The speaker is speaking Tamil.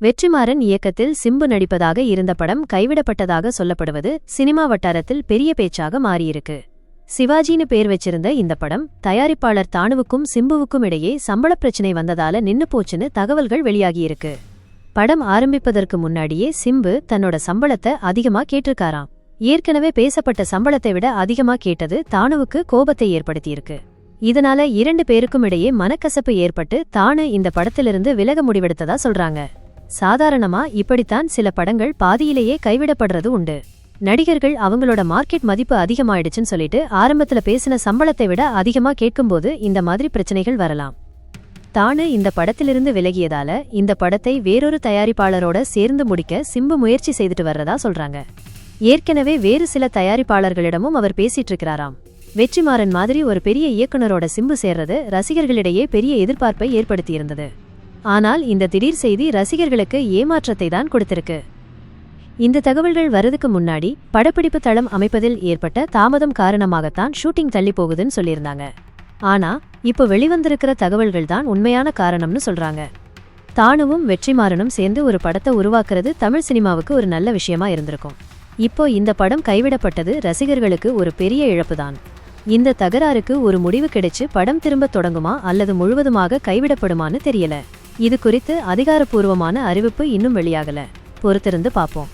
வெற்றிமாறன் இயக்கத்தில் சிம்பு நடிப்பதாக இருந்த படம் கைவிடப்பட்டதாக சொல்லப்படுவது சினிமா வட்டாரத்தில் பெரிய பேச்சாக மாறியிருக்கு. சிவாஜின்னு பேர் வச்சிருந்த இந்த படம் தயாரிப்பாளர் தானுவுக்கும் சிம்புவுக்கும் இடையே சம்பளப் பிரச்சினை வந்ததால நின்னு போச்சுன்னு தகவல்கள் வெளியாகியிருக்கு. படம் ஆரம்பிப்பதற்கு முன்னாடியே சிம்பு தன்னோட சம்பளத்தை அதிகமா கேட்டிருக்காராம். ஏற்கனவே பேசப்பட்ட சம்பளத்தை விட அதிகமா கேட்டது தானுவுக்கு கோபத்தை ஏற்படுத்தியிருக்கு. இதனால இரண்டு பேருக்கும் இடையே மனக்கசப்பு ஏற்பட்டு தானு இந்த படத்திலிருந்து விலக முடிவெடுத்ததா சொல்றாங்க. சாதாரணமா இப்படித்தான் சில படங்கள் பாதியிலேயே கைவிடப்படுறது உண்டு. நடிகர்கள் அவங்களோட மார்க்கெட் மதிப்பு அதிகமாயிடுச்சுன்னு சொல்லிட்டு ஆரம்பத்துல பேசின சம்பளத்தை விட அதிகமா கேட்கும்போது இந்த மாதிரி பிரச்சனைகள் வரலாம். தானு இந்த படத்திலிருந்து விலகியதால இந்த படத்தை வேறொரு தயாரிப்பாளரோட சேர்ந்து முடிக்க சிம்பு முயற்சி செய்துட்டு வர்றதா சொல்றாங்க. ஏற்கனவே வேறு சில தயாரிப்பாளர்களிடமும் அவர் பேசிட்டு இருக்கிறாராம். வெற்றிமாறன் மாதிரி ஒரு பெரிய இயக்குனரோட சிம்பு சேர்றது ரசிகர்களிடையே பெரிய எதிர்பார்ப்பை ஏற்படுத்தியிருந்தது. ஆனால் இந்த திடீர் செய்தி ரசிகர்களுக்கு ஏமாற்றத்தை தான் கொடுத்திருக்கு. இந்த தகவல்கள் வரதுக்கு முன்னாடி படப்பிடிப்பு தளம் அமைப்பதில் ஏற்பட்ட தாமதம் காரணமாகத்தான் ஷூட்டிங் தள்ளி போகுதுன்னு சொல்லியிருந்தாங்க. ஆனா இப்போ வெளிவந்திருக்கிற தகவல்கள் தான் உண்மையான காரணம்னு சொல்றாங்க. தானுவும் வெற்றிமாறனும் சேர்ந்து ஒரு படத்தை உருவாக்குறது தமிழ் சினிமாவுக்கு ஒரு நல்ல விஷயமா இருந்திருக்கும். இப்போ இந்த படம் கைவிடப்பட்டது ரசிகர்களுக்கு ஒரு பெரிய இழப்புதான். இந்த தகராறுக்கு ஒரு முடிவு கிடைச்சு படம் திரும்ப தொடங்குமா அல்லது முழுவதுமாக கைவிடப்படுமான்னு தெரியல. இது குறித்து அதிகாரப்பூர்வமான அறிவிப்பு இன்னும் வெளியாகல. பொறுத்திருந்து பார்ப்போம்.